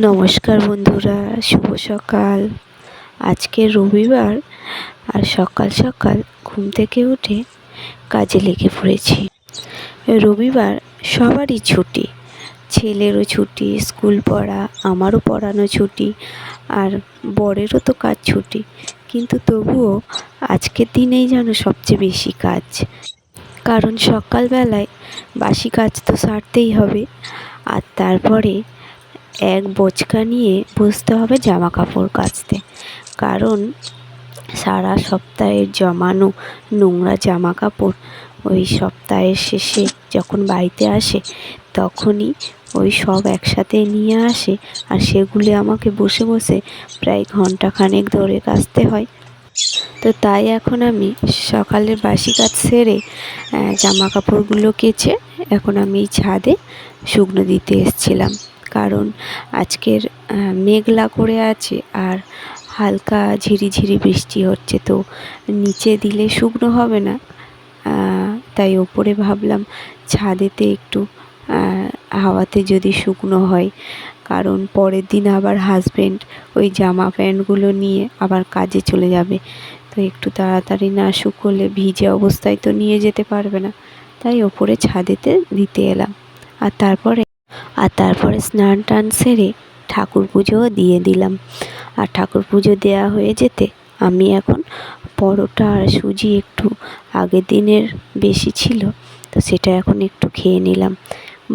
নমস্কার বন্ধুরা, শুভ সকাল। আজকে রবিবার আর সকাল সকাল ঘুম থেকে উঠে কাজে লেগে পড়েছি। রবিবার সবারই ছুটি, ছেলেরও ছুটি, স্কুল পড়া, আমারও পড়ানো ছুটি, আর বরেরও তো কাজ ছুটি। কিন্তু তবুও আজকের দিনেই যেন সবচেয়ে বেশি কাজ, কারণ সকালবেলায় বাসি কাজ তো সারতেই হবে। আর তারপরে এক বোঁচকা নিয়ে বসতে হবে জামা কাপড় কাচতে, কারণ সারা সপ্তাহের জমানো নোংরা জামা কাপড় ওই সপ্তাহের শেষে যখন বাড়িতে আসে তখনই ওই সব একসাথে নিয়ে আসে, আর সেগুলি আমাকে বসে বসে প্রায় ঘন্টাখানেক ধরে কাচতে হয়। তো তাই এখন আমি সকালের বাসি কাজ সেরে জামা কাপড়গুলো কেচে এখন আমি ছাদে শুকনো দিতে এসেছিলাম, কারণ আজকের মেঘলা করে আছে আর হালকা ঝিরিঝিরি বৃষ্টি হচ্ছে, তো নিচে দিলে শুকনো হবে না। তাই ওপরে ভাবলাম ছাদেতে একটু হাওয়াতে যদি শুকনো হয়, কারণ পরের দিন আবার হাজব্যান্ড ওই জামা প্যান্টগুলো নিয়ে আবার কাজে চলে যাবে, তো একটু তাড়াতাড়ি না শুকোলে ভিজে অবস্থায় তো নিয়ে যেতে পারবে না। তাই ওপরে ছাদেতে দিতে এলাম। আর তারপরে স্নান টান সেরে ঠাকুর পুজোও দিয়ে দিলাম। আর ঠাকুর পুজো দেওয়া হয়ে যেতে আমি এখন পরোটা আর সুজি একটু আগের দিনের বেশি ছিল, তো সেটা এখন একটু খেয়ে নিলাম।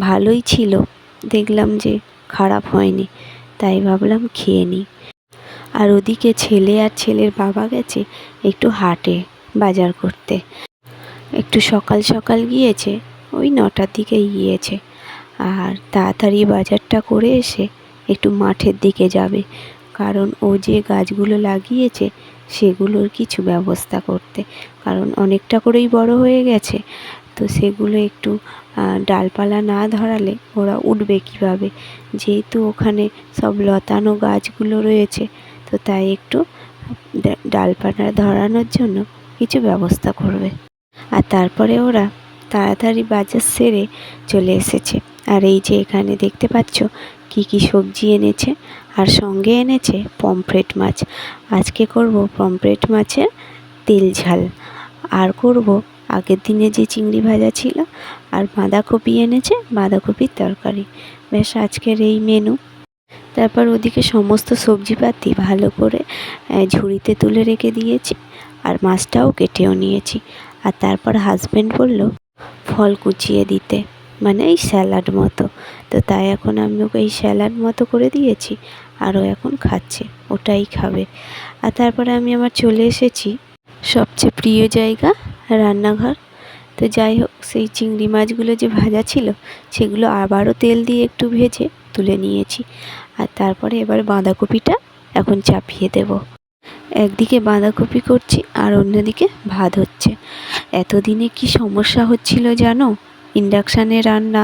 ভালোই ছিল, দেখলাম যে খারাপ হয়নি, তাই ভাবলাম খেয়ে নিই। আর ওদিকে ছেলে আর ছেলের বাবা গেছে একটু হাটে বাজার করতে। একটু সকাল সকাল গিয়েছে, ওই 9টার দিকেই গিয়েছে। আর তাড়াতাড়ি বাজারটা করে এসে একটু মাঠের দিকে যাবে, কারণ ও যে গাছগুলো লাগিয়েছে সেগুলোর কিছু ব্যবস্থা করতে, কারণ অনেকটা করেই বড় হয়ে গেছে, তো সেগুলো একটু ডালপালা না ধরালে ওরা উঠবে কীভাবে, যেহেতু ওখানে সব লতানো গাছগুলো রয়েছে, তো তাই একটু ডালপালা ধরানোর জন্য কিছু ব্যবস্থা করবে। আর তারপরে ওরা তাড়াতাড়ি বাজার সেরে চলে এসেছে। আর এই যে এখানে দেখতে পাচ্ছ কি কি সবজি এনেছে, আর সঙ্গে এনেছে পমফ্রেট মাছ। আজকে করব পমফ্রেট মাছের তেল ঝাল, আর করব আগের দিনে যে চিংড়ি ভাজা ছিল, আর বাঁধাকপি এনেছে, বাঁধাকপির তরকারি। ব্যাস আজকের এই মেনু। তারপর ওদিকে সমস্ত সবজিপাতি ভালো করে ঝুড়িতে তুলে রেখে দিয়েছি, আর মাছটাও কেটেও নিয়েছি। আর তারপর হাজব্যান্ড বলল ফল কুচিয়ে দিতে, মানে এই স্যালাড মতো, তো তাই এখন আমি ওকে এই স্যালাড মতো করে দিয়েছি, আর ও এখন খাচ্ছে, ওটাই খাবে। আর তারপরে আমি আমার চলে এসেছি সবচেয়ে প্রিয় জায়গা, রান্নাঘর। তো যাই হোক, সেই চিংড়ি মাছগুলো যে ভাজা ছিল সেগুলো আবারও তেল দিয়ে একটু ভেজে তুলে নিয়েছি। আর তারপরে এবার বাঁধাকপিটা এখন চাপিয়ে দেব। একদিকে বাঁধাকপি করছি আর অন্যদিকে ভাত হচ্ছে। এতদিনে কি সমস্যা হচ্ছিল জানো, ইন্ডাকশানে রান্না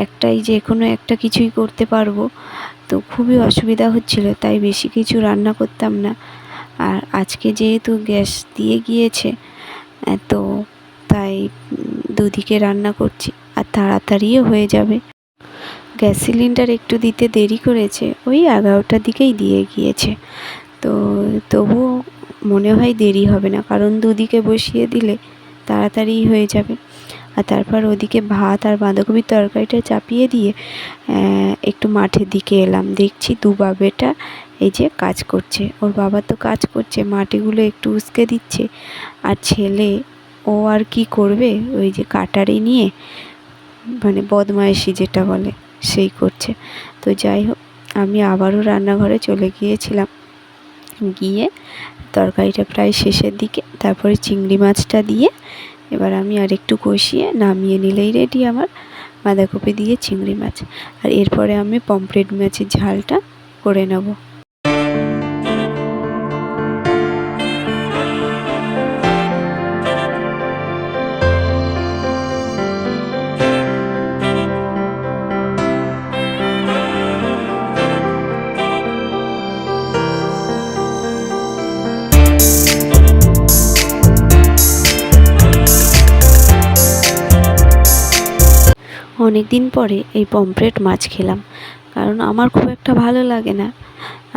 একটাই, যে কোনো একটা কিছুই করতে পারবো, তো খুবই অসুবিধা হচ্ছিল, তাই বেশি কিছু রান্না করতাম না। আর আজকে যেহেতু গ্যাস দিয়ে গিয়েছে, তো তাই দুদিকে রান্না করছি, আর তাড়াতাড়িও হয়ে যাবে। গ্যাস সিলিন্ডার একটু দিতে দেরি করেছে, ওই 11টার দিকেই দিয়ে গিয়েছে, তো তবুও মনে হয় দেরি হবে না, কারণ দুদিকে বসিয়ে দিলে তাড়াতাড়ি হয়ে যাবে। আর তারপর ওদিকে ভাত আর বাঁধাকপির তরকারিটা চাপিয়ে দিয়ে একটু মাঠের দিকে এলাম। দেখছি দুবা বেটা এই যে কাজ করছে, ওর বাবা তো কাজ করছে, মাটিগুলো একটু উস্কে দিচ্ছে, আর ছেলে ও আর কি করবে, ওই যে কাটারি নিয়ে মানে বদমাইশি যেটা বলে সেই করছে। তো যাই হোক, আমি আবারও রান্নাঘরে চলে গিয়েছিলাম, গিয়ে তরকারিটা প্রায় শেষের দিকে, তারপরে চিংড়ি মাছটা দিয়ে এবার আমি আর একটু কষিয়ে নামিয়ে নিলেই রেডি আমার বাঁধাকপি দিয়ে চিংড়ি মাছ। আর এরপরে আমি পমফ্রেট মাছের ঝালটা করে নেব। অনেক দিন পরে এই পমফ্রেট মাছ খেলাম, কারণ আমার খুব একটা ভালো লাগে না।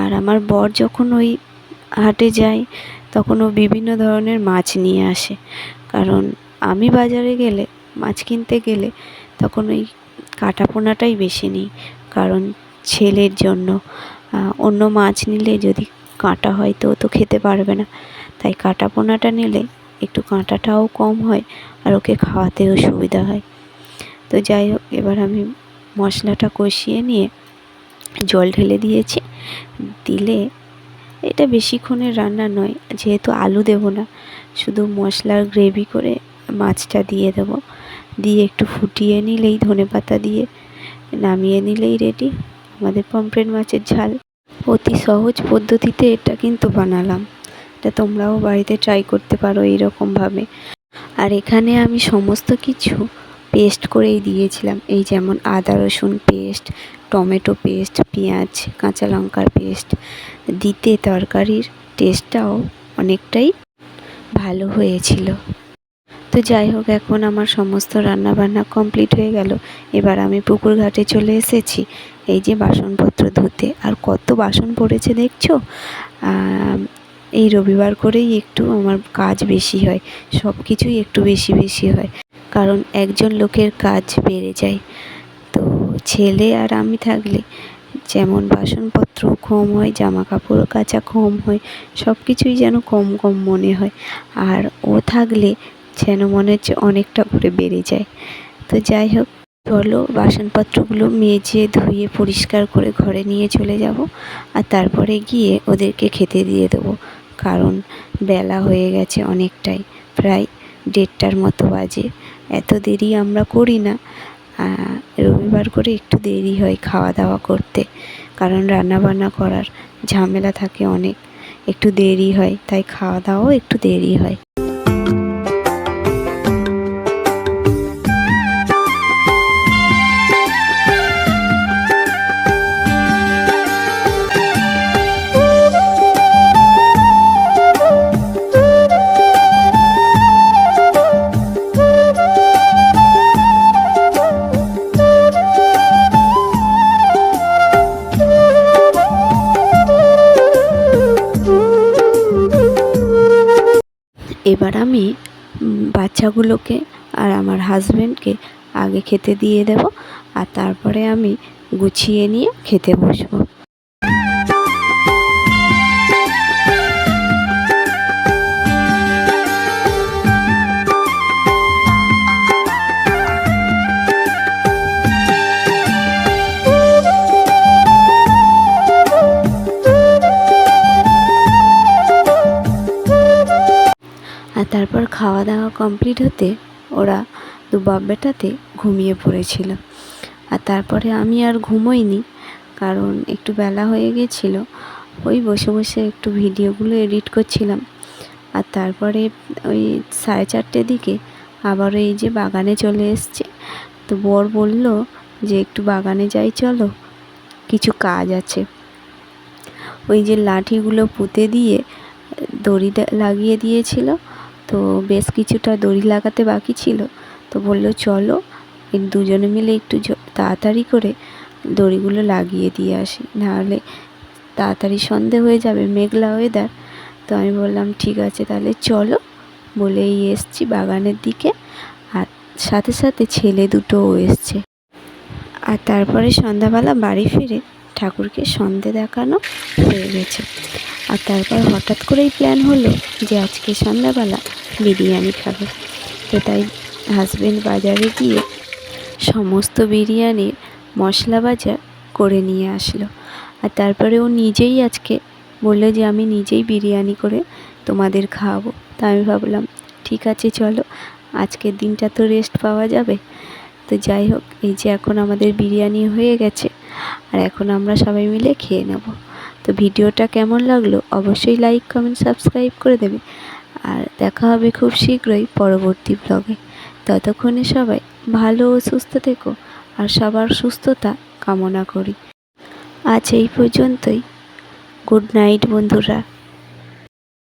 আর আমার বর যখন ওই হাটে যায় তখন ও বিভিন্ন ধরনের মাছ নিয়ে আসে, কারণ আমি বাজারে গেলে মাছ কিনতে গেলে তখন ওই কাটা পোনাটাই বেশি নিই, কারণ ছেলের জন্য। অন্য মাছ নিলে যদি কাঁটা হয় তো ও তো খেতে পারবে না, তাই কাটা পোনাটা নিলে একটু কাঁটাটাও কম হয় আর ওকে খাওয়াতেও সুবিধা হয়। তো যাই হোক, এবার আমি মশলাটা কষিয়ে নিয়ে জল ঢেলে দিয়েছি। দিলে এটা বেশিক্ষণের রান্না নয়, যেহেতু আলু দেব না, শুধু মশলার গ্রেভি করে মাছটা দিয়ে দেবো। দিয়ে একটু ফুটিয়ে নিলেই ধনেপাতা দিয়ে নামিয়ে নিলেই রেডি আমাদের পমফ্রেট মাছের ঝাল। অতি সহজ পদ্ধতিতে এটা কিন্তু বানালাম। এটা তোমরাও বাড়িতে ট্রাই করতে পারো এইরকমভাবে। আর এখানে আমি সমস্ত কিছু পেস্ট করেই দিয়েছিলাম, এই যেমন আদা রসুন পেস্ট, টমেটো পেস্ট, পেঁয়াজ কাঁচা লঙ্কার পেস্ট। দিতে তরকারির টেস্টটাও অনেকটাই ভালো হয়েছিল। তো যাই হোক, এখন আমার সমস্ত রান্নাবান্না কমপ্লিট হয়ে গেল। এবার আমি পুকুর ঘাটে চলে এসেছি এই যে বাসনপত্র ধুতে। আর কত বাসন পড়েছে দেখছো। এই রবিবার করেই একটু আমার কাজ বেশি হয়, সব কিছুই একটু বেশি বেশি হয়, কারণ একজন লোকের কাজ বেড়ে যায়। তো ছেলে আর আমি থাকলে যেমন বাসনপত্র কম হয়, জামা কাপড় কাচা কম হয়, সব কিছুই যেন কম কম মনে হয়। আর ও থাকলে যেন মনে হচ্ছে অনেকটা করে বেড়ে যায়। তো যাই হোক, চলো বাসনপত্রগুলো মেজে ধুয়ে পরিষ্কার করে ঘরে নিয়ে চলে যাব। আর তারপরে গিয়ে ওদেরকে খেতে দিয়ে দেবো, কারণ বেলা হয়ে গেছে অনেকটাই, প্রায় 1:30টার মতো বাজে। এত দেরি আমরা করি না, রবিবার করে একটু দেরি হয় খাওয়া দাওয়া করতে, কারণ রান্নাবান্না করার ঝামেলা থাকে অনেক, একটু দেরি হয়, তাই খাওয়া দাওয়াও একটু দেরি হয়। এবার আমি বাচ্চাগুলোকে আর আমার হাজব্যান্ডকে আগে খেতে দিয়ে দেব, আর তারপরে আমি গুছিয়ে নিয়ে খেতে বসবো। আর তারপর খাওয়া দাওয়া কমপ্লিট হতে ওরা দু বাপ বেটাতে ঘুমিয়ে পড়েছিল। আর তারপরে আমি আর ঘুমোইনি, কারণ একটু বেলা হয়ে গেছিল। ওই বসে বসে একটু ভিডিওগুলো এডিট করছিলাম। আর তারপরে ওই 4:30 দিকে আবার এই যে বাগানে চলে এসছে। তো বর বলল যে একটু বাগানে যাই চলো, কিছু কাজ আছে। ওই যে লাঠিগুলো পুঁতে দিয়ে দড়ি লাগিয়ে দিয়েছিল, তো বেশ কিছুটা দড়ি লাগাতে বাকি ছিল। তো বললো চলো দুজনে মিলে একটু তাড়াতাড়ি করে দড়িগুলো লাগিয়ে দিয়ে আসি, নাহলে তাড়াতাড়ি সন্ধে হয়ে যাবে, মেঘলা ওয়েদার। তো আমি বললাম ঠিক আছে তাহলে চলো, বলেই এসছি বাগানের দিকে। আর সাথে সাথে ছেলে দুটোও এসছে। আর তারপরে সন্ধ্যাবেলা বাড়ি ফিরে ঠাকুরকে সন্ধে দেখানো হয়ে গেছে। আর তারপর হঠাৎ করেই প্ল্যান হলো যে আজকে সন্ধ্যাবেলা বিরিয়ানি খাবে। তো তাই হাজব্যান্ড বাজারে গিয়ে সমস্ত বিরিয়ানির মশলা বাজার করে নিয়ে আসলো। আর তারপরে ও নিজেই আজকে বললো যে আমি নিজেই বিরিয়ানি করে তোমাদের খাওয়াবো। তা আমি ভাবলাম ঠিক আছে চলো, আজকের দিনটা তো রেস্ট পাওয়া যাবে। তো যাই হোক, এই যে এখন আমাদের বিরিয়ানি হয়ে গেছে, আর এখন আমরা সবাই মিলে খেয়ে নেব। তো ভিডিওটা কেমন লাগলো অবশ্যই লাইক কমেন্ট সাবস্ক্রাইব করে দেবে। আর দেখা হবে খুব শীঘ্রই পরবর্তী ব্লগে। ততক্ষণে সবাই ভালো ও সুস্থ থেকো, আর সবার সুস্থতা কামনা করি। আজ এই পর্যন্তই। গুড নাইট বন্ধুরা।